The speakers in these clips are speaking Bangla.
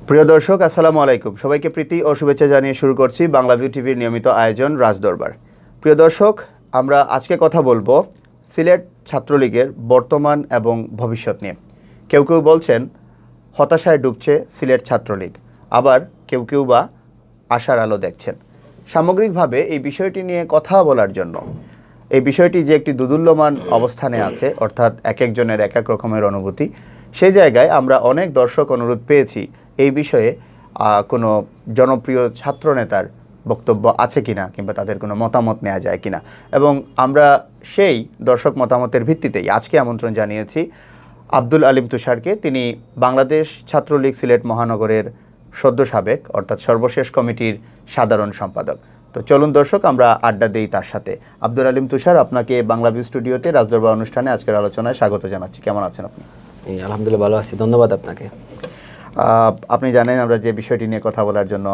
প্রিয় দর্শক, আসসালামু আলাইকুম। সবাইকে প্রীতি ও শুভেচ্ছা জানিয়ে শুরু করছি বাংলাভিউ টিভির নিয়মিত আয়োজন রাজ দরবার। প্রিয় দর্শক, আমরা আজকে কথা বলবো সিলেট ছাত্রলীগের বর্তমান এবং ভবিষ্যৎ নিয়ে। কেউ কেউ বলছেন হতাশায় ডুবছে সিলেট ছাত্রলীগ, আবার কেউ কেউ বা আশার আলো দেখছেন। সামগ্রিকভাবে এই বিষয়টি নিয়ে কথা বলার জন্য, এই বিষয়টি যে একটি দুদুল্যমান অবস্থানে আছে, অর্থাৎ এক একজনের এক এক রকমের অনুভূতি, সেই জায়গায় আমরা অনেক দর্শক অনুরোধ পেয়েছি এই বিষয়ে কোনো জনপ্রিয় ছাত্রনেতার বক্তব্য আছে কিনা, কিংবা তাদের কোনো মতামত নেওয়া যায় কিনা। এবং আমরা সেই দর্শক মতামতের ভিত্তিতেই আজকে আমন্ত্রণ জানিয়েছি আব্দুল আলিম তুষারকে। তিনি বাংলাদেশ ছাত্রলীগ সিলেট মহানগরের সদ্য সাবেক, অর্থাৎ সর্বশেষ কমিটির সাধারণ সম্পাদক। তো চলুন দর্শক, আমরা আড্ডা দেই তার সাথে। আব্দুল আলিম তুষার, আপনাকে বাংলাভিউ স্টুডিওতে রাজদরবার অনুষ্ঠানে আজকের আলোচনায় স্বাগত জানাচ্ছি। কেমন আছেন আপনি? আলহামদুলিল্লাহ, ভালো আছি, ধন্যবাদ আপনাকে। আপনি জানেন আমরা যে বিষয়টি নিয়ে কথা বলার জন্য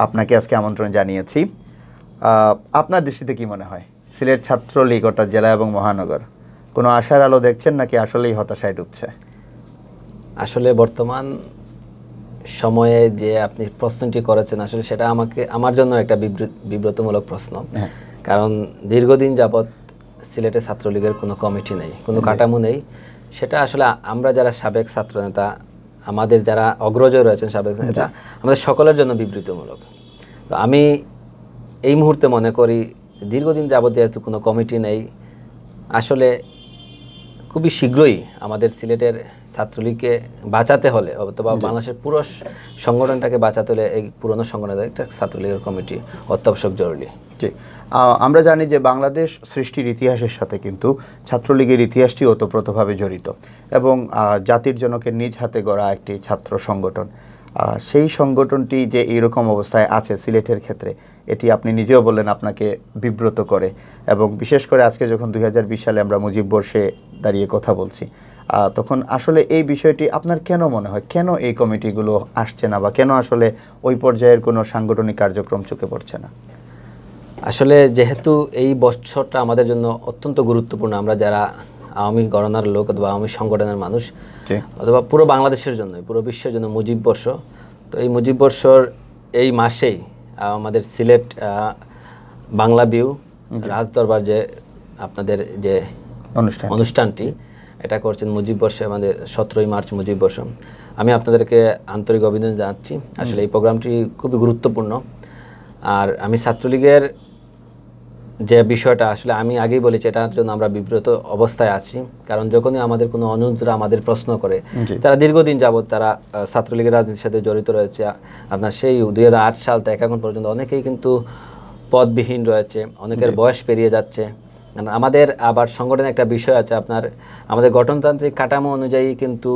আপনাকে আজকে আমন্ত্রণ জানিয়েছি। আপনার দৃষ্টিতে কি মনে হয়, সিলেট ছাত্রলীগ অর্থাৎ জেলা এবং মহানগর কোনো আশার আলো দেখছেন নাকি আসলেই হতাশায় ডুবছে? আসলে বর্তমান সময়ে যে আপনি প্রশ্নটি করেছেন, আসলে সেটা আমার জন্য একটা বিব্রতমূলক প্রশ্ন। কারণ দীর্ঘদিন যাবৎ সিলেটে ছাত্রলীগের কোনো কমিটি নেই, কোনো কাঠামো নেই। সেটা আসলে আমরা যারা সাবেক ছাত্রনেতা, আমাদের যারা অগ্রজ রয়েছেন সাবেক নেতা, আমাদের সকলের জন্য বিবৃতিমূলক। তো আমি এই মুহূর্তে মনে করি দীর্ঘদিন যাবৎ যেহেতু কোনো কমিটি নেই, আসলে খুবই শীঘ্রই আমাদের সিলেটের ছাত্রলীগকে বাঁচাতে হলে, অথবা বাংলাদেশের পুরো সংগঠনটাকে বাঁচাতে হলে এই পুরনো সংগঠনের একটা ছাত্রলীগের কমিটি অত্যাবশ্যক জরুরি। জি, আমরা জানি যে বাংলাদেশ সৃষ্টির ইতিহাসের সাথে কিন্তু ছাত্রলীগের ইতিহাসটি ওতপ্রোতভাবে জড়িত, এবং জাতির জনকের নিজ হাতে গড়া একটি ছাত্র সংগঠন। সেই সংগঠনটি যে এইরকম অবস্থায় আছে সিলেটের ক্ষেত্রে, এটি আপনি নিজেও বললেন আপনাকে বিব্রত করে। এবং বিশেষ করে আজকে যখন 2020 সালে আমরা মুজিব বর্ষে দাঁড়িয়ে কথা বলছি, তখন আসলে এই বিষয়টি আপনার কেন মনে হয়, কেন এই কমিটিগুলো আসছে না, বা কেন আসলে ওই পর্যায়ের কোনো সাংগঠনিক কার্যক্রম চোখে পড়ছে না? আসলে যেহেতু এই বছরটা আমাদের জন্য অত্যন্ত গুরুত্বপূর্ণ, আমরা যারা আওয়ামী গণনার লোক অথবা আওয়ামী সংগঠনের মানুষ, অথবা পুরো বাংলাদেশের জন্য, পুরো বিশ্বের জন্য মুজিব বর্ষ। তো এই মুজিব বর্ষর এই মাসেই আমাদের সিলেট বাংলাভিউ রাজ দরবার যে আপনাদের যে অনুষ্ঠানটি এটা করছেন মুজিব বর্ষে, আমাদের 17ই মার্চ মুজিব বর্ষ। আমি আপনাদেরকে আন্তরিক অভিনন্দন জানাচ্ছি। আসলে এই প্রোগ্রামটি খুবই গুরুত্বপূর্ণ। আর আমি ছাত্রলীগের যে বিষয়টা, আসলে আমি আগেই বলেছি, এটার জন্য আমরা বিব্রত অবস্থায় আছি। কারণ যখনই আমাদের কোনো অনুরোধরা আমাদের প্রশ্ন করে, তারা দীর্ঘদিন যাবৎ তারা ছাত্রলীগের রাজনীতির সাথে জড়িত রয়েছে। আপনার সেই 2008 সাল থেকে এখন পর্যন্ত অনেকেই কিন্তু পদবিহীন রয়েছে, অনেকের বয়স পেরিয়ে যাচ্ছে। আমাদের আবার সংগঠনের একটা বিষয় আছে, আপনার আমাদের গঠনতান্ত্রিক কাঠামো অনুযায়ী কিন্তু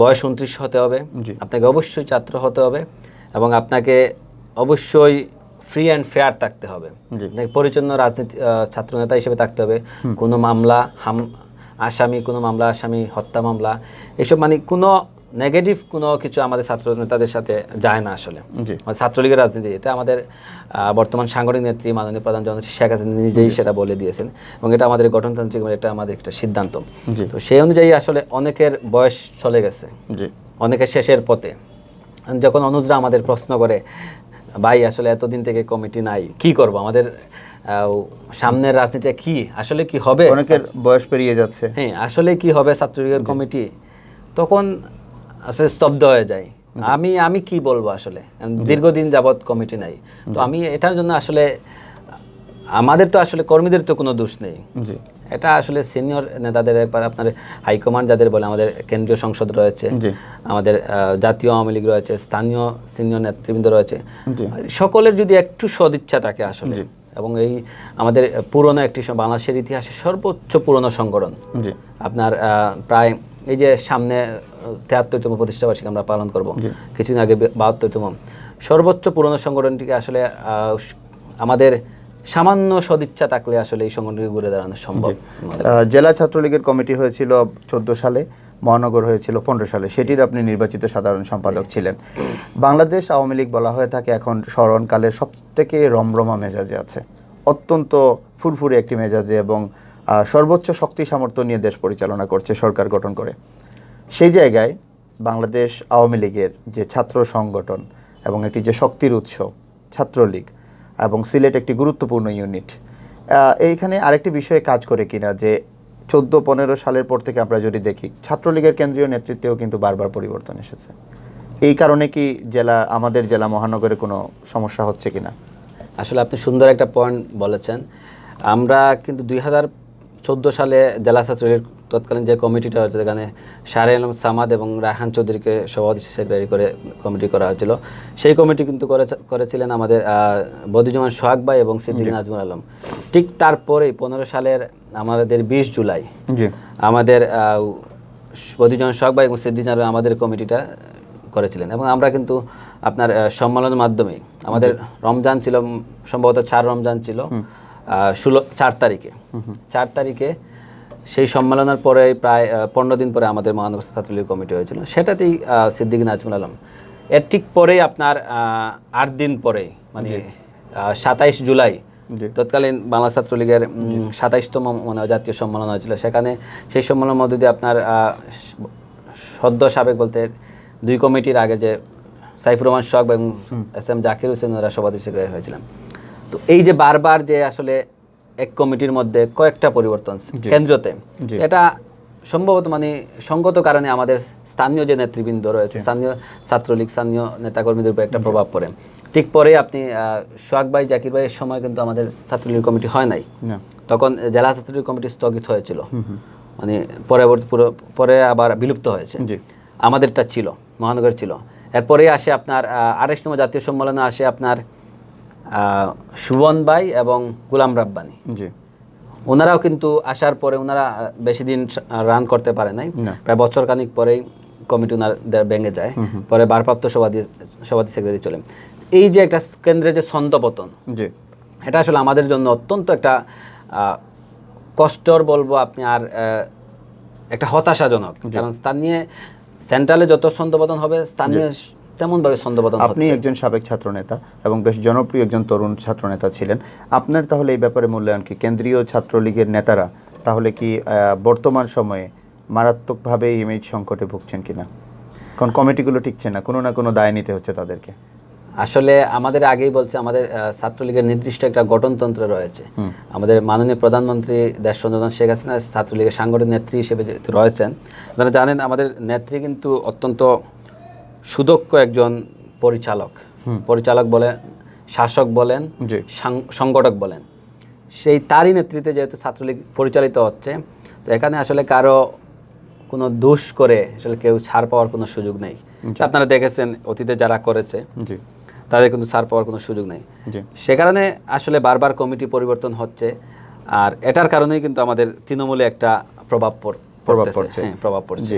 বয়স 29 হতে হবে, আপনাকে অবশ্যই ছাত্র হতে হবে, এবং আপনাকে অবশ্যই ফ্রি অ্যান্ড ফেয়ার থাকতে হবে, পরিচ্ছন্ন রাজনীতি ছাত্রনেতা হিসেবে থাকতে হবে। কোনো মামলা কোনো মামলা আসামি, হত্যা মামলা, এসব মানে কোনো নেগেটিভ কোনো কিছু আমাদের ছাত্র নেতাদের সাথে যায় না। আসলে ছাত্রলীগের রাজনীতি, এটা আমাদের বর্তমান সাংগঠনিক নেত্রী মাননীয় প্রধান জননেত্রী শেখ হাসিনা নিজেই সেটা বলে দিয়েছেন, এবং এটা আমাদের গঠনতান্ত্রিক, এটা আমাদের একটা সিদ্ধান্ত। তো সেই অনুযায়ী আসলে অনেকের বয়স চলে গেছে, অনেকের শেষের পথে। যখন অনুজরা আমাদের প্রশ্ন করে, ভাই আসলে এতদিন থেকে কমিটি নাই, কি করব, আমাদের সামনের রাজনীতি কি, আসলে কি হবে, অনেকের বয়স পেরিয়ে যাচ্ছে, হ্যাঁ আসলে কি হবে ছাত্রলীগের কমিটি, তখন আসলে স্তব্ধ হয়ে যায়। আমি কি বলবো, আসলে দীর্ঘদিন যাবৎ কমিটি নাই। তো আমি এটার জন্য আসলে আমাদের তো আসলে কর্মীদের তো কোনো দোষ নেই, এটা আসলে সিনিয়র নেতাদের, একবার আপনার হাইকমান্ড যাদের বলে, আমাদের কেন্দ্রীয় সংসদ রয়েছে, আমাদের জাতীয় আওয়ামী লীগ রয়েছে, স্থানীয় সিনিয়র নেতৃবৃন্দ রয়েছে, সকলের যদি একটু সদিচ্ছা থাকে আসলে, এবং এই আমাদের পুরনো একটি বাংলাদেশের ইতিহাসে সর্বোচ্চ পুরনো সংগঠন, আপনার প্রায় এই যে সামনে 73তম প্রতিষ্ঠাবার্ষিকী আমরা পালন করব, কিছুদিন আগে 72তম, সর্বোচ্চ পুরনো সংগঠনটিকে আসলে আমাদের সামান্য সদিচ্ছা থাকলে আসলে এই সংগঠনকে ঘুরে দাঁড়ানো সম্ভব। জেলা ছাত্রলীগের কমিটি হয়েছিল 14 সালে, মহানগর হয়েছিল 15 সালে, সেটির আপনি নির্বাচিত সাধারণ সম্পাদক ছিলেন। বাংলাদেশ আওয়ামী লীগ বলা হয়ে থাকে এখন স্মরণকালের সবথেকে রমরমা মেজাজে আছে, অত্যন্ত ফুরফুরে একটি মেজাজে, এবং সর্বোচ্চ শক্তি সামর্থ্য নিয়ে দেশ পরিচালনা করছে, সরকার গঠন করে। সেই জায়গায় বাংলাদেশ আওয়ামী লীগের যে ছাত্র সংগঠন এবং একটি যে শক্তির উৎস ছাত্রলীগ এবং সিলেট একটি গুরুত্বপূর্ণ ইউনিট, এইখানে আরেকটি বিষয়ে কাজ করে কিনা যে 14-15 সালের পর থেকে আমরা যদি দেখি ছাত্রলীগের কেন্দ্রীয় নেতৃত্বেও কিন্তু বারবার পরিবর্তন এসেছে। এই কারণে কি আমাদের জেলা মহানগরে কোনো সমস্যা হচ্ছে কিনা? আসলে আপনি সুন্দর একটা পয়েন্ট বলেছেন। আমরা কিন্তু 2014 সালে জেলা ছাত্রলীগের তৎকালীন যে কমিটিটা হয়েছে, সেখানে শাহরে আলম সামাদ এবং রায়হান চৌধুরীকে সভাপতি সেক্রেটারি করে কমিটি করা হয়েছিল। সেই কমিটি কিন্তু করেছিলেন আমাদের বদিজুমান সোহাগ ভাই এবং সিদ্দিক নাজমুল আলম। ঠিক তারপরেই 15 সালের আমাদের 20 জুলাই আমাদের বদিজুমান সোহাগ ভাই এবং সিদ্দিক নাজমুল আমাদের কমিটিটা করেছিলেন। এবং আমরা কিন্তু আপনার সম্মেলনের মাধ্যমে আমাদের রমজান ছিল, সম্ভবত 4 রমজান ছিল 4 তারিখে সেই সম্মেলনের পরে প্রায় 15 দিন পরে আমাদের মহানগর ছাত্রলীগ কমিটি হয়েছিল, সেটাতেই সিদ্দিক নাজমুল আলম। এর ঠিক পরেই আপনার 8 দিন পরে মানে 27 জুলাই তৎকালীন বাংলা ছাত্রলীগের 27তম জাতীয় সম্মেলন হয়েছিল। সেখানে সেই সম্মেলনের মধ্যে দিয়ে আপনার সদ্য সাবেক বলতে 2 কমিটির আগে যে সাইফুর রহমান সোহাগ এবং SM জাকির হোসেন ওরা সভাপতি সেক্রেটারি হয়েছিলাম। তো এই যে বারবার যে আসলে এক কমিটির মধ্যে কয়েকটা পরিবর্তন কেন্দ্রতে, এটা সম্ভবত মানে সঙ্গত কারণে আমাদের স্থানীয় যে নেতৃবৃন্দ রয়েছে, স্থানীয় ছাত্রলীগ, স্থানীয় নেতাকর্মীদের উপর একটা প্রভাব পড়ে। ঠিক পরে আপনি সোহাগ ভাই, জাকির ভাইয়ের সময় কিন্তু আমাদের ছাত্রলীগ কমিটি হয় নাই, তখন জেলা ছাত্রলীগ কমিটি স্থগিত হয়েছিল, মানে পরে আবার বিলুপ্ত হয়েছে। আমাদেরটা ছিল, মহানগর ছিল। এরপরে আসে আপনার 28তম জাতীয় সম্মেলনে আসে আপনার সুবন ভাই এবং গোলাম রাব্বানি। ওনারাও কিন্তু আসার পরে ওনারা বেশি দিন রান করতে পারে নাই, প্রায় বছর খানিক পরেই কমিটি ওনাদের ভেঙে যায়, পরে ভারপ্রাপ্ত সভাপতি সেক্রেটারি চলে। এই যে একটা কেন্দ্রের যে ছন্দপতন, এটা আসলে আমাদের জন্য অত্যন্ত একটা কষ্টর বলবো আপনি, আর একটা হতাশাজনক। কারণ স্থানীয় সেন্ট্রালে যত ছন্দপতন হবে, স্থানীয় তেমনভাবে ছন্দপতন। আপনি একজন সাবেক ছাত্রনেতা এবং বেশ জনপ্রিয় একজন তরুণ ছাত্রনেতা ছিলেন, আপনার তাহলে এই ব্যাপারে মূল্যায়ন কি? কেন্দ্রীয় ছাত্রলীগের নেতারা তাহলে কি বর্তমান সময়ে মারাত্মকভাবে ইমেজ সংকটে ভুগছেন কিনা? কারণ কমিটিগুলো টিকছে না, কোনো না কোনো দায় নিতে হচ্ছে তাদেরকে। আসলে আমাদের আগেই বলছে, আমাদের ছাত্রলীগের নির্দিষ্ট একটা গঠনতন্ত্র রয়েছে। আমাদের মাননীয় প্রধানমন্ত্রী দেশবন্ধু শেখ হাসিনা ছাত্রলীগের সাংগঠনিক নেত্রী হিসেবে যেহেতু রয়েছেন, আপনারা জানেন আমাদের নেত্রী কিন্তু অত্যন্ত সুদক্ষ একজন পরিচালক বলেন, শাসক বলেন, সংগঠক বলেন, সেই তারই নেতৃত্বে যেহেতু ছাত্রলীগ পরিচালিত হচ্ছে, তো এখানে আসলে কারো কোনো দোষ করে আসলে কেউ ছাড় পাওয়ার কোনো সুযোগ নেই। আপনারা দেখেছেন অতীতে যারা করেছে তাদের কিন্তু ছাড় পাওয়ার কোনো সুযোগ নেই। সে কারণে আসলে বারবার কমিটি পরিবর্তন হচ্ছে, আর এটার কারণেই কিন্তু আমাদের তৃণমূলে একটা প্রভাব পড়ছে।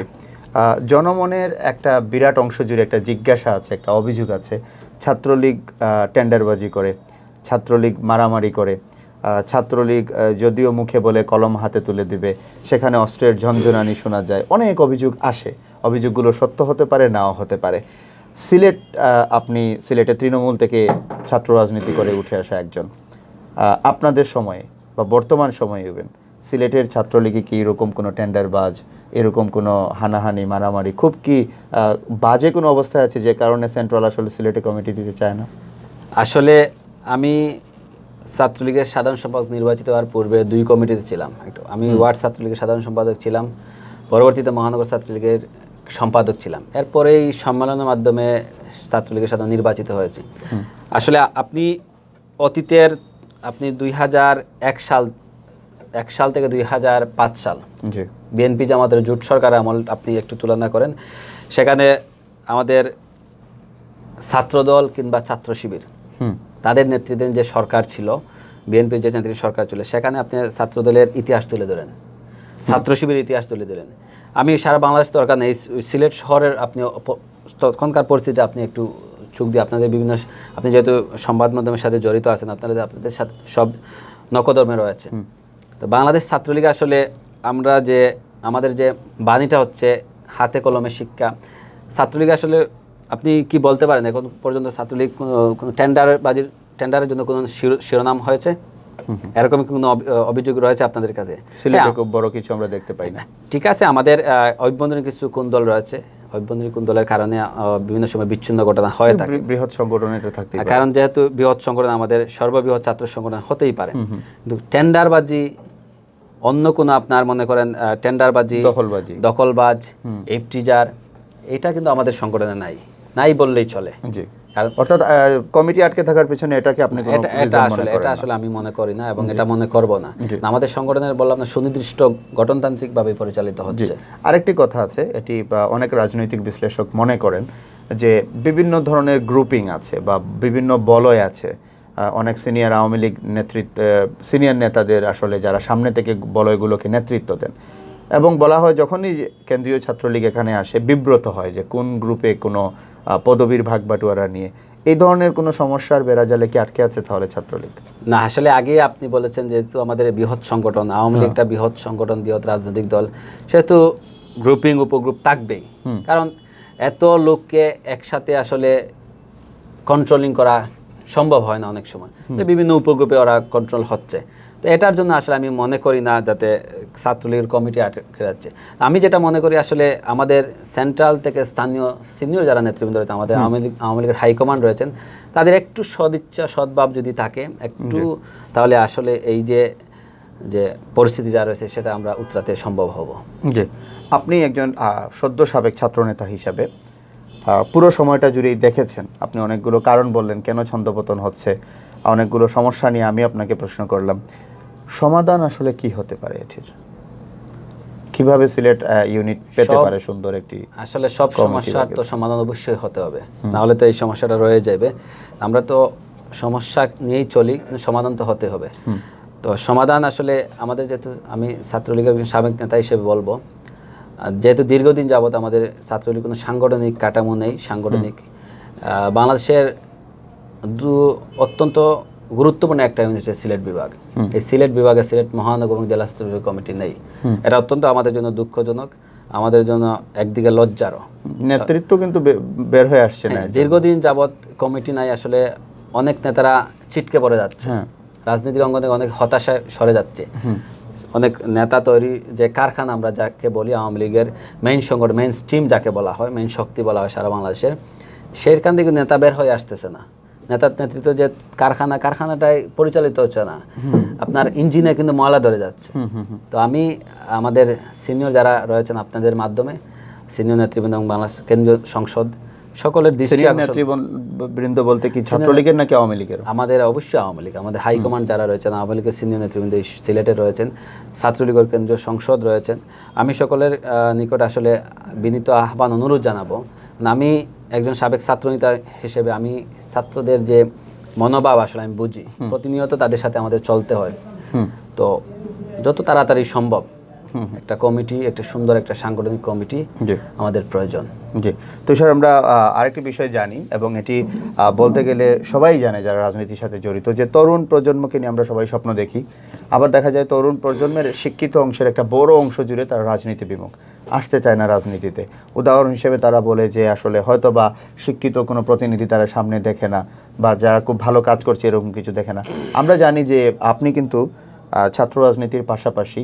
জনমনের একটা বিরাট অংশ জুড়ে একটা জিজ্ঞাসা আছে, একটা অভিযোগ আছে, ছাত্রলীগ টেন্ডারবাজি করে, ছাত্রলীগ মারামারি করে, ছাত্রলীগ যদিও মুখে বলে কলম হাতে তুলে দিবে, সেখানে অস্ত্রের ঝনঝনানি শোনা যায়, অনেক অভিযোগ আসে। অভিযোগগুলো সত্য হতে পারে, নাও হতে পারে। আপনি সিলেটে তৃণমূল থেকে ছাত্র রাজনীতি করে উঠে আসা একজন, আপনাদের সময়ে বা বর্তমান সময়ে ইভেন সিলেটের ছাত্রলীগে কি এরকম কোনো টেন্ডারবাজ, এরকম কোনো হানাহানি মারামারি খুব কি বাজে কোনো অবস্থায় আছে যে কারণে সেন্ট্রাল আসলে সিলেটে কমিটি দিতে চায় না? আসলে আমি ছাত্রলীগের সাধারণ সম্পাদক নির্বাচিত হওয়ার পূর্বে 2 কমিটিতে ছিলাম। আমি ওয়ার্ড ছাত্রলীগের সাধারণ সম্পাদক ছিলাম, পরবর্তীতে মহানগর ছাত্রলীগের সম্পাদক ছিলাম। এরপরে এই সম্মেলনের মাধ্যমে ছাত্রলীগের সাধারণ নির্বাচিত হয়েছি। আসলে আপনি অতীতের 2001 সাল থেকে 2005 সাল বিএনপি জামাতের জোট সরকার আমল আপনি একটু তুলনা করেন, সেখানে আমাদের ছাত্রদল কিংবা ছাত্র শিবির তাদের নেতৃত্বে যে সরকার ছিল, বিএনপির যে নেতৃত্বের সরকার ছিল, সেখানে আপনি ছাত্রদলের ইতিহাস তুলে ধরেন, ছাত্র শিবিরের ইতিহাস তুলে ধরেন। আমি সারা বাংলাদেশ দরকার নেই, সিলেট শহরের আপনি তখনকার পরিস্থিতি আপনি একটু চোখ দিয়ে আপনি যেহেতু সংবাদ মাধ্যমের সাথে জড়িত আছেন, আপনাদের সাথে সব নকদর্মে রয়েছে। তো বাংলাদেশ ছাত্রলীগ আসলে আমাদের যে বাণীটা হচ্ছে হাতে কলমে শিক্ষা। ছাত্রলীগ আসলে আপনি কি বলতে পারেন এখন পর্যন্ত ছাত্রলীগ কোনো টেন্ডারের জন্য কোনো শিরোনাম হয়েছে? এরকম কোনো অভিযোগ রয়েছে আপনাদের কাছে? সিলেটে খুব বড় কিছু আমরা দেখতে পাই না। ঠিক আছে, আমাদের অভ্যন্তরীণ কিছু কোন দল রয়েছে, অভ্যন্তরীণ কুন্দলের কারণে বিভিন্ন সময় বিচ্ছিন্ন ঘটনা হয়ে থাকে। বৃহৎ সংগঠন এটা থাকতে পারে, কারণ যেহেতু বৃহৎ সংগঠন আমাদের সর্ববৃহৎ ছাত্র সংগঠন হতেই পারে, কিন্তু টেন্ডারবাজি, অন্য কোনো আপনার মনে করেন টেন্ডারবাজি, দখলবাজ, এফটিজার, এটা কিন্তু আমাদের সংগঠনে নাই বললেই চলে। জি, অর্থাৎ কমিটি আটকে থাকার পেছনে এটাকে আপনি এটা আসলে আমি মনে করি না, এবং এটা মনে করব না। আমাদের সংগঠনের বললাম না, সুনির্দিষ্ট গঠনতান্ত্রিকভাবে পরিচালিত হচ্ছে। আরেকটি কথা আছে, এটি অনেক রাজনৈতিক বিশ্লেষক মনে করেন যে বিভিন্ন ধরনের গ্রুপিং আছে বা বিভিন্ন বলয় আছে, অনেক সিনিয়র আওয়ামী লীগ সিনিয়র নেতাদের আসলে যারা সামনে থেকে বলয়গুলোকে নেতৃত্ব দেন, এবং বলা হয় যখনই কেন্দ্রীয় ছাত্রলীগ এখানে আসে বিব্রত হয় যে কোন গ্রুপে কোনো পদবীর ভাগ বাটোয়ারা নিয়ে। এই ধরনের কোনো সমস্যার বেড়াজালে কি আটকে আছে তাহলে ছাত্রলীগ? না, আসলে আগে আপনি বলেছেন যেহেতু আমাদের বৃহৎ সংগঠন, আওয়ামী লীগ একটা বৃহৎ সংগঠন, বৃহৎ রাজনৈতিক দল, সেহেতু গ্রুপিং উপগ্রুপ থাকবেই। কারণ এত লোককে একসাথে আসলে কন্ট্রোলিং করা সম্ভব হয় না অনেক সময়, বিভিন্ন উপগ্রুপে ওরা কন্ট্রোল হচ্ছে। তো এটার জন্য আসলে আমি মনে করি না যাতে ছাত্রলীগের কমিটি আটকে যাচ্ছে। আমি যেটা মনে করি আসলে আমাদের সেন্ট্রাল থেকে স্থানীয় সিনিয়র যারা নেতৃবৃন্দ রয়েছে, আমাদের আওয়ামী লীগের হাইকমান্ড রয়েছেন, তাদের একটু সদিচ্ছা সদ্ভাব যদি থাকে একটু, তাহলে আসলে এই যে পরিস্থিতিটা রয়েছে সেটা আমরা উতরাতে সম্ভব হব। জি, আপনি একজন সদ্য সাবেক ছাত্রনেতা হিসাবে পুরো সময়টা জুড়েই দেখেছেন, আপনি অনেকগুলো কারণ বললেন কেন ছন্দপতন হচ্ছে, অনেকগুলো সমস্যা নিয়ে আমি আপনাকে প্রশ্ন করলাম। সমাধান আসলে কি হতে পারে এটির? কিভাবে সিলেট ইউনিট পেতে পারে সুন্দর একটি? আসলে সব সমস্যার তো সমাধান অবশ্যই হতে হবে, না হলে তো এই সমস্যাটা রয়ে যাবে। আমরা তো সমস্যা নিয়েই চলি, কিন্তু সমাধান তো হতে হবে। তো সমাধান আসলে আমাদের, যেহেতু আমি ছাত্রলীগের সাবেক নেতা হিসেবে বলবো, যেহেতু দীর্ঘদিন যাবত আমাদের ছাত্রলীগ কোনো সাংগঠনিক কাঠামো নেই, বাংলাদেশের অত্যন্ত গুরুত্বপূর্ণ একটা ইউনিট হচ্ছে সিলেট বিভাগ। এই সিলেট বিভাগে সিলেট মহানগর এবং জেলা ছাত্রলীগ কমিটি নেই। এটা অত্যন্ত আমাদের জন্য দুঃখজনক, আমাদের জন্য একদিকে লজ্জারও। নেতৃত্ব কিন্তু বের হয়ে আসছে না, দীর্ঘদিন যাবত কমিটি নাই। আসলে অনেক নেতারা ছিটকে পড়ে যাচ্ছে, রাজনীতির অঙ্গনে অনেক হতাশায় সরে যাচ্ছে। অনেক নেতা তৈরি যে কারখানা আমরা যাকে বলি, আওয়ামী লীগের মেইন সংগঠন, মেইন স্ট্রিম যাকে বলা হয়, মেইন শক্তি বলা হয় সারা বাংলাদেশের, সেইখান থেকে নেতা বের হয়ে আসতেছে না। নেতার নেতৃত্ব যে কারখানাটাই পরিচালিত হচ্ছে না, আপনার ইঞ্জিনে কিন্তু ময়লা ধরে যাচ্ছে। তো আমি আমাদের সিনিয়র যারা রয়েছেন আপনাদের মাধ্যমে, সিনিয়র নেতৃবৃন্দ এবং বাংলাদেশ কেন্দ্রীয় সংসদ সকলের দৃষ্টি নেতৃবৃন্দ বলতে কি ছাত্রলীগের নাকি আওয়ামী লীগের? আমাদের অবশ্যই আওয়ামী লীগ। আমাদের হাইকমান্ড যারা রয়েছেন আওয়ামী লীগের সিনিয়র নেতৃবৃন্দ সিলেটে রয়েছেন, ছাত্রলীগের কেন্দ্রীয় সংসদ রয়েছেন। আমি সকলের নিকট আসলে বিনীত আহ্বান অনুরোধ জানাবো, আমি একজন সাবেক ছাত্রনেতা হিসেবে আমি ছাত্রদের যে মনোভাব আসলে আমি বুঝি, প্রতিনিয়ত তাদের সাথে আমাদের চলতে হয়। তো যত তাড়াতাড়ি সম্ভব একটা কমিটি, একটা সুন্দর একটা সাংগঠনিক কমিটি আমাদের প্রয়োজন। জি, তো স্যার আমরা আরেকটি বিষয় জানি, এবং এটি বলতে গেলে সবাই জানে যারা রাজনীতির সাথে জড়িত, যে তরুণ প্রজন্মকে নিয়ে আমরা সবাই স্বপ্ন দেখি। আবার দেখা যায় তরুণ প্রজন্মের শিক্ষিত অংশের একটা বড় অংশ জুড়ে তারা রাজনীতি বিমুখ, আসতে চায় না রাজনীতিতে। উদাহরণ হিসেবে তারা বলে যে আসলে হয়তো বা শিক্ষিত কোনো প্রতিনিধি তারা সামনে দেখে না, বা যারা খুব ভালো কাজ করছে এরকম কিছু দেখে না। আমরা জানি যে আপনি কিন্তু ছাত্র রাজনীতির পাশাপাশি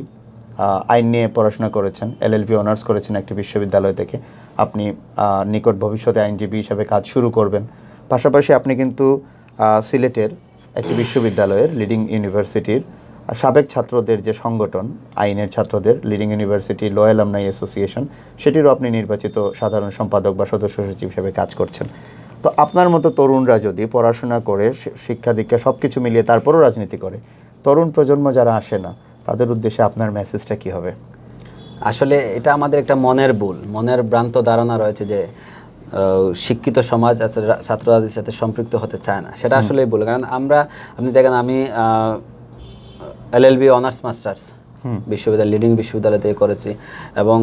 আইন নিয়ে পড়াশোনা করেছেন, LLB অনার্স করেছেন একটি বিশ্ববিদ্যালয় থেকে। আপনি নিকট ভবিষ্যতে আইনজীবী হিসাবে কাজ শুরু করবেন। পাশাপাশি আপনি কিন্তু সিলেটের একটি বিশ্ববিদ্যালয়ের লিডিং ইউনিভার্সিটির সাবেক ছাত্রদের যে সংগঠন, আইনের ছাত্রদের leading university law alumni association, সেটিরও আপনি নির্বাচিত সাধারণ সম্পাদক বা সদস্য সচিব হিসেবে কাজ করছেন। তো আপনার মতো তরুণরা যদি পড়াশোনা করে, শিক্ষা দীক্ষা সব কিছু মিলিয়ে তারপরও রাজনীতি করে, তরুণ প্রজন্ম যারা আসে না, তাদের উদ্দেশ্যে আপনার মেসেজটা কি হবে? আসলে এটা আমাদের একটা মনের ভুল, মনের ভ্রান্ত ধারণা রয়েছে যে শিক্ষিত সমাজ ছাত্র রাজনীতির সাথে সম্পৃক্ত হতে চায় না। সেটা আসলেই ভুল। কারণ আপনি দেখেন, আমি LLB অনার্স মাস্টার্স বিশ্ববিদ্যালয়, লিডিং বিশ্ববিদ্যালয় থেকে করেছি, এবং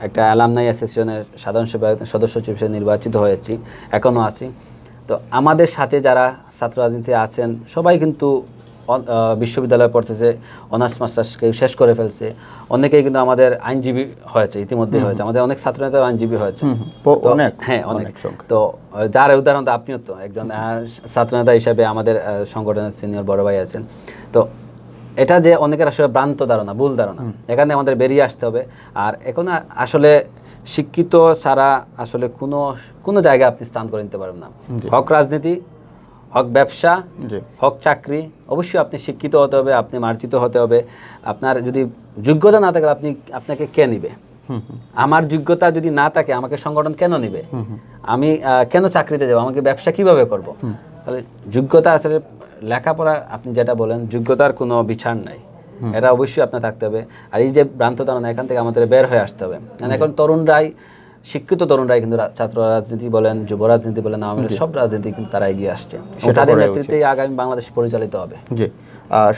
একটা অ্যালামনাই অ্যাসোসিয়েশনের সাধারণ সদস্য সচিব হিসেবে নির্বাচিত হয়েছি, এখনও আছি। তো আমাদের সাথে যারা ছাত্র রাজনীতি আছেন সবাই কিন্তু বিশ্ববিদ্যালয়ে পড়তেছে, অনার্স মাস্টার্সকে শেষ করে ফেলছে। অনেকেই কিন্তু আমাদের আইনজীবী হয়েছে, ইতিমধ্যে হয়েছে, আমাদের অনেক ছাত্রনেতা আইনজীবী হয়েছে। হ্যাঁ, অনেক। তো যার উদাহরণ তো আপনিও তো একজন ছাত্রনেতা হিসাবে আমাদের সংগঠনের সিনিয়র বড় ভাই আছেন। তো এটা যে অনেকের আসলে ভ্রান্ত ধারণা, ভুল ধারণা, এখানে আমাদের বেরিয়ে আসতে হবে। আর এখন আসলে শিক্ষিত ছাড়া আসলে কোনো জায়গায় আপনি স্থান করে নিতে পারবেন না। হক রাজনীতি, হক ব্যবসা, হক চাকরি, অবশ্যই আপনি শিক্ষিত হতে হবে, আপনি মার্জিত হতে হবে। আপনার যদি যোগ্যতা না থাকে আপনাকে কে নিবে? আমার যোগ্যতা যদি না থাকে আমাকে সংগঠন কেন নিবে? আমি কেন চাকরিতে যাব? আমাকে ব্যবসা কিভাবে করব? তাহলে যোগ্যতা আসলে লেখাপড়া, আপনি যেটা বলেন যোগ্যতার কোনো বিচার নাই, এটা অবশ্যই আপনার থাকতে হবে। আর এই যে ভ্রান্ত ধারণা, এখান থেকে আমাদের বের হয়ে আসতে হবে। কারণ এখন শিক্ষিত তরুণরাই কিন্তু ছাত্র রাজনীতি বলেন, যুব রাজনীতি বলেন, আওয়ামী লীগ সব রাজনীতি কিন্তু তারা এগিয়ে আসছে। তাদের নেতৃত্বেই আগামী বাংলাদেশ পরিচালিত হবে। জি,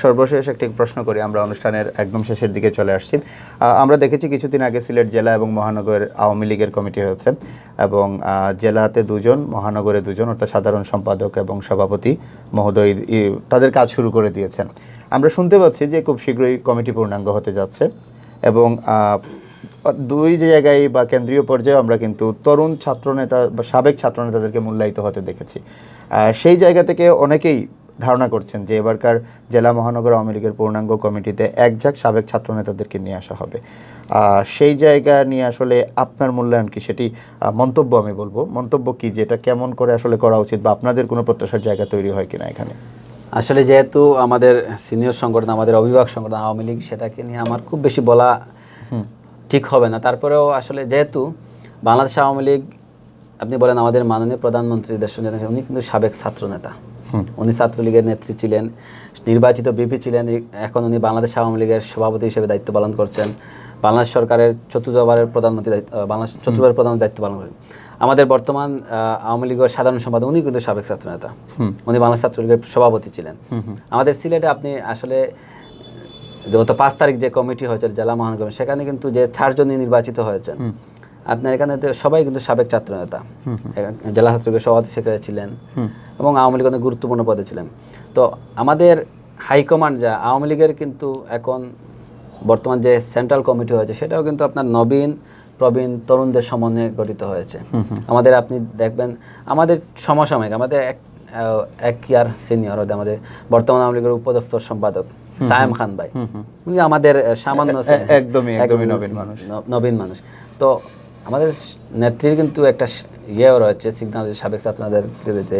সর্বশেষ একটি প্রশ্ন করি, আমরা অনুষ্ঠানের একদম শেষের দিকে চলে আসছি। আমরা দেখেছি কিছুদিন আগে সিলেট জেলা এবং মহানগর আওয়ামী লীগের কমিটি হয়েছে এবং জেলাতে 2 জন, মহানগরে 2 জন, অর্থাৎ সাধারণ সম্পাদক এবং সভাপতি মহোদয় তাদের কাজ শুরু করে দিয়েছেন। আমরা শুনতে পাচ্ছি যে খুব শীঘ্রই কমিটি পূর্ণাঙ্গ হতে যাচ্ছে এবং 2 জায়গায় বা কেন্দ্রীয় পর্যায়ে আমরা কিন্তু তরুণ ছাত্রনেতা বা সাবেক ছাত্রনেতাদেরকে মূল্যায়িত হতে দেখেছি। সেই জায়গা থেকে অনেকেই ধারণা করছেন যে এবারকার জেলা মহানগর আওয়ামী লীগের পূর্ণাঙ্গ কমিটিতে একঝাঁক সাবেক ছাত্রনেতাদেরকে নিয়ে আসা হবে। সেই জায়গা নিয়ে আসলে আপনার মূল্যায়ন কি? সেটি মন্তব্য, আমি বলবো মন্তব্য কি, যে এটা কেমন করে আসলে করা উচিত বা আপনাদের কোনো প্রত্যাশার জায়গা তৈরি হয় কিনা এখানে? আসলে যেহেতু আমাদের সিনিয়র সংগঠন, আমাদের অভিভাবক সংগঠন আওয়ামী লীগ, সেটাকে নিয়ে আমার খুব বেশি বলা ঠিক হবে না। তারপরেও আসলে যেহেতু বাংলাদেশ আওয়ামী লীগ, আপনি বলেন আমাদের মাননীয় প্রধানমন্ত্রী দেশের নেতা, উনি কিন্তু সাবেক ছাত্রনেতা। উনি ছাত্রলীগের নেত্রী ছিলেন, নির্বাচিত বিপি ছিলেন, এখন উনি বাংলাদেশ আওয়ামী লীগের সভাপতি হিসেবে দায়িত্ব পালন করছেন। বাংলাদেশ সরকারের চতুর্থবারের প্রধানমন্ত্রী দায়িত্ব পালন করেন। আমাদের বর্তমান আওয়ামী লীগের সাধারণ সম্পাদক, উনি কিন্তু সাবেক ছাত্রনেতা, উনি বাংলাদেশ ছাত্রলীগের সভাপতি ছিলেন। আমাদের সিলেটে আপনি আসলে গত 5 তারিখ যে কমিটি হয়েছে জেলা মহানগর, সেখানে কিন্তু যে 4 জন নির্বাচিত হয়েছেন, আপনার এখানে সবাই কিন্তু সাবেক ছাত্রনেতা, জেলা ছাত্রলীগের সভাপতি সেক্রেটারি ছিলেন এবং আওয়ামী লীগের গুরুত্বপূর্ণ পদে ছিলেন। তো আমাদের হাইকমান্ড যা আওয়ামী লীগের কিন্তু এখন বর্তমান যে সেন্ট্রাল কমিটি হয়েছে, সেটাও কিন্তু আপনার নবীন প্রবীণ তরুণদের সমন্বয়ে গঠিত হয়েছে। আমাদের আপনি দেখবেন আমাদের সমসাময়িক, আমাদের এক ইয়ার সিনিয়র আমাদের বর্তমান আওয়ামী লীগের উপদপ্তর সম্পাদক সায়েম খান ভাই, উনি আমাদের সামান্য একদমই নবীন মানুষ। তো আমাদের নেত্রীর কিন্তু একটা রয়েছে সিগন্যাল, সাবেক ছাত্রদেরকে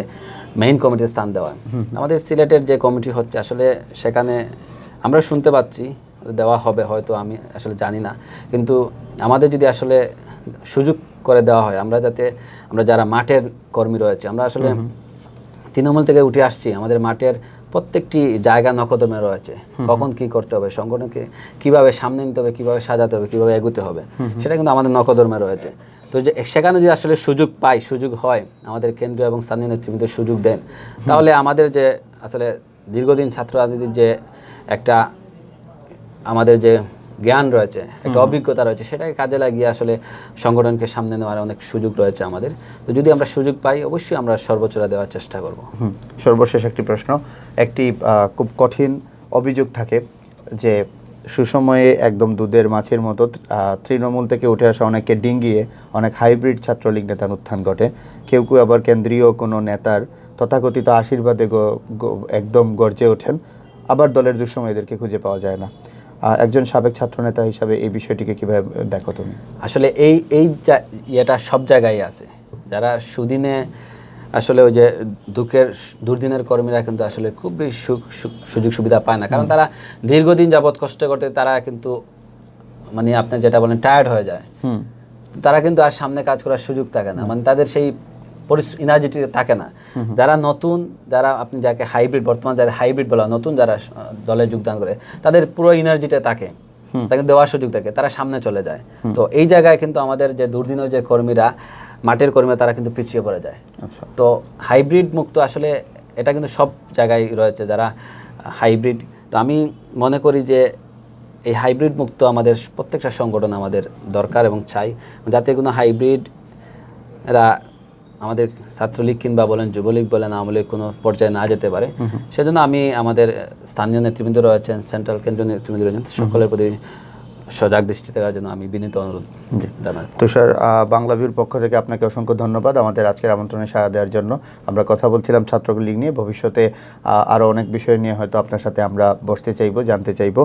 মেইন কমিটিতে স্থান দেওয়া। আমাদের সিলেটের যে কমিটি হচ্ছে, আসলে সেখানে আমরা শুনতে পাচ্ছি দেওয়া হবে, হয়তো আমি আসলে জানি না, কিন্তু আমাদের যদি আসলে সুযোগ করে দেওয়া হয়, আমরা যারা মাঠের কর্মী রয়েছে, আমরা আসলে তৃণমূল থেকে উঠে আসছি, আমাদের মাঠের প্রত্যেকটি জায়গা নখদমে রয়েছে, কখন কি করতে হবে, সংগঠনকে কিভাবে সামনে নিতে হবে, কিভাবে সাজাতে হবে, কিভাবে এগোতে হবে, সেটা কিন্তু আমাদের নখদমে রয়েছে। তো যে সেখানে যদি আসলে সুযোগ হয়, আমাদের কেন্দ্রীয় এবং স্থানীয় নেতৃবৃন্দ সুযোগ দেন, তাহলে আমাদের যে আসলে দীর্ঘদিন ছাত্র রাজনীতির যে একটা আমাদের যে জ্ঞান রয়েছে, একটা অভিজ্ঞতা রয়েছে, সেটাকে কাজে লাগিয়ে আসলে সংগঠনকে সামনে নেওয়ার অনেক সুযোগ রয়েছে আমাদের। তো যদি আমরা সুযোগ পাই, অবশ্যই আমরা সর্বোচ্চটা দেওয়ার চেষ্টা করব। সর্বশেষ একটি প্রশ্ন, একটি খুব কঠিন অভিযোগ থাকে যে সুসময়ে একদম দুধের মাছের মতো তৃণমূল থেকে উঠে আসা অনেককে ডিঙ্গিয়ে অনেক হাইব্রিড ছাত্রলীগ নেতার উত্থান ঘটে। কেউ আবার কেন্দ্রীয় কোনো নেতার তথাকথিত আশীর্বাদে একদম গর্জে ওঠেন, আবার দলের দুঃসময় এদেরকে খুঁজে পাওয়া যায় না। একজন সাবেক ছাত্রনেতা হিসাবে এই বিষয়টিকে কিভাবে দেখো তুমি? আসলে এটা সব জায়গায় আছে। যারা সুদিনে আসলে ওই যে দুর্দিনের কর্মীরা কিন্তু আসলে খুব বেশি সুযোগ সুবিধা পায় না, কারণ তারা দীর্ঘদিন যাবৎ কষ্ট করতে তারা কিন্তু মানে আপনি যেটা বলেন টায়ার্ড হয়ে যায়। তারা কিন্তু আর সামনে কাজ করার সুযোগ থাকে না, মানে তাদের সেই এনার্জিটি থাকে না। যারা নতুন, যারা আপনি যাকে হাইব্রিড, বর্তমান যারা হাইব্রিড বলা, নতুন যারা দলে যোগদান করে, তাদের পুরো এনার্জিটা থাকে, তাকে দেওয়ার সুযোগ থাকে, তারা সামনে চলে যায়। তো এই জায়গায় কিন্তু আমাদের যে দুর্দিনের যে কর্মীরা, মাঠের কর্মীরা, তারা কিন্তু পিছিয়ে পড়ে যায়। তো হাইব্রিড মুক্ত আসলে এটা কিন্তু সব জায়গায় রয়েছে যারা হাইব্রিড। তো আমি মনে করি যে এই হাইব্রিড মুক্ত আমাদের প্রত্যেকটা সংগঠন আমাদের দরকার এবং চাই, যাতে কোনো হাইব্রিডরা আমাদের ছাত্রলীগ কিংবা বলেন, যুবলীগ বলেন, আওয়ামী লীগ কোনো পর্যায়ে না যেতে পারে। সেজন্য আমি আমাদের স্থানীয় নেতৃবৃন্দ রয়েছেন, সেন্ট্রাল কেন্দ্রীয় নেতৃবৃন্দ রয়েছেন, সকলের প্রতি সজাগ দৃষ্টি থাকার জন্য আমি বিনীত অনুরোধ জানাই। তুষার, বাংলাভিউর পক্ষ থেকে আপনাকে অসংখ্য ধন্যবাদ আমাদের আজকের আমন্ত্রণে সাড়া দেওয়ার জন্য। আমরা কথা বলছিলাম ছাত্রলীগ নিয়ে, ভবিষ্যতে আরও অনেক বিষয় নিয়ে হয়তো আপনার সাথে আমরা বসতে চাইবো, জানতে চাইবো,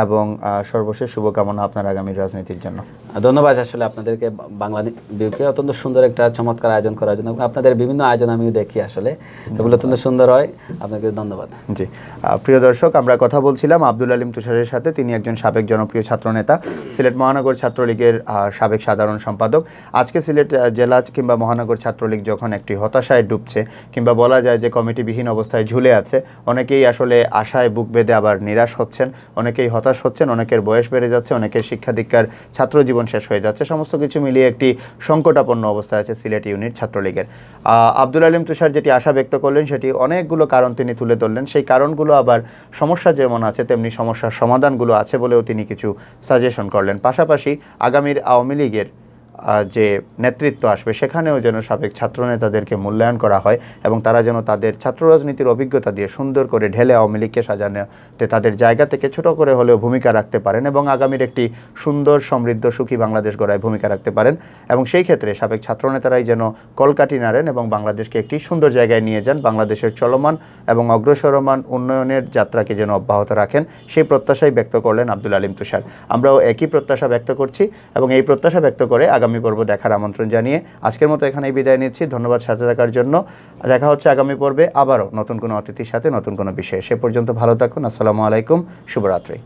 এবং সর্বশেষ শুভকামনা আপনার আগামী রাজনীতির জন্য। ধন্যবাদ আসলে আপনাদেরকে, বাংলাভিউকে অত্যন্ত সুন্দর একটা চমৎকার আয়োজন করার জন্য। আপনাদের বিভিন্ন আয়োজন আমি দেখি, আসলে এগুলো অত্যন্ত সুন্দর হয়। আপনাকে ধন্যবাদ। জি, প্রিয় দর্শক, আমরা কথা বলছিলাম আব্দুল আলিম তুষারের সাথে। তিনি একজন সাবেক জনপ্রিয় ছাত্রনেতা, সিলেট মহানগর ছাত্রলীগের সাবেক সাধারণ সম্পাদক। আজকে সিলেট জেলা কিংবা মহানগর ছাত্রলীগ যখন একটি হতাশায় ডুবছে, কিংবা বলা যায় যে কমিটিবিহীন অবস্থায় ঝুলে আছে, অনেকেই আসলে আশায় বুক বেঁধে আবার নিরাশ হচ্ছেন, অনেকেই হতাশ হচ্ছেন, অনেকের বয়স বেড়ে যাচ্ছে, অনেকের শিক্ষা দীক্ষার ছাত্র জীবন শেষ হয়ে যাচ্ছে। সমস্ত কিছু মিলিয়ে একটি সংকটাপন্ন অবস্থায় আছে সিলেট ইউনিট ছাত্রলীগের। আব্দুল আলিম তুষার যেটি আশা ব্যক্ত করলেন, সেটি অনেকগুলো কারণ তিনি তুলে ধরলেন। সেই কারণগুলো আবার সমস্যা যেমন আছে, তেমনি সমস্যার সমাধানগুলো আছে বলেও তিনি কিছু সাজেশন করলেন। পাশাপাশি আগামীর আওয়ামী লীগের যে নেতৃত্ব আসবে, সেখানেও যেন সাবেক ছাত্রনেতাদেরকে মূল্যায়ন করা হয় এবং তারা যেন তাদের ছাত্র রাজনীতির অভিজ্ঞতা দিয়ে সুন্দর করে ঢেলে আওয়ামী লীগকে সাজানোতে তাদের জায়গা থেকে ছোট করে হলেও ভূমিকা রাখতে পারেন এবং আগামীর একটি সুন্দর, সমৃদ্ধ, সুখী বাংলাদেশ গড়ায় ভূমিকা রাখতে পারেন। এবং সেই ক্ষেত্রে সাবেক ছাত্রনেতারাই যেন কলকাঠি নাড়েন এবং বাংলাদেশকে একটি সুন্দর জায়গায় নিয়ে যান, বাংলাদেশের চলমান এবং অগ্রসরমান উন্নয়নের যাত্রাকে যেন অব্যাহত রাখেন, সেই প্রত্যাশাই ব্যক্ত করলেন আব্দুল আলিম তুষার। আমরাও একই প্রত্যাশা ব্যক্ত করছি এবং এই প্রত্যাশা ব্যক্ত করে আগামী পর্ব দেখার আমন্ত্রণ জানিয়ে আজকের মতো এখানেই বিদায় নিচ্ছি। ধন্যবাদ সাথে থাকার জন্য। দেখা হচ্ছে আগামী পর্বে আবারও নতুন কোনো অতিথির সাথে, নতুন কোনো বিষয়ে। সে পর্যন্ত ভালো থাকুন। আসসালামু আলাইকুম, শুভরাত্রি।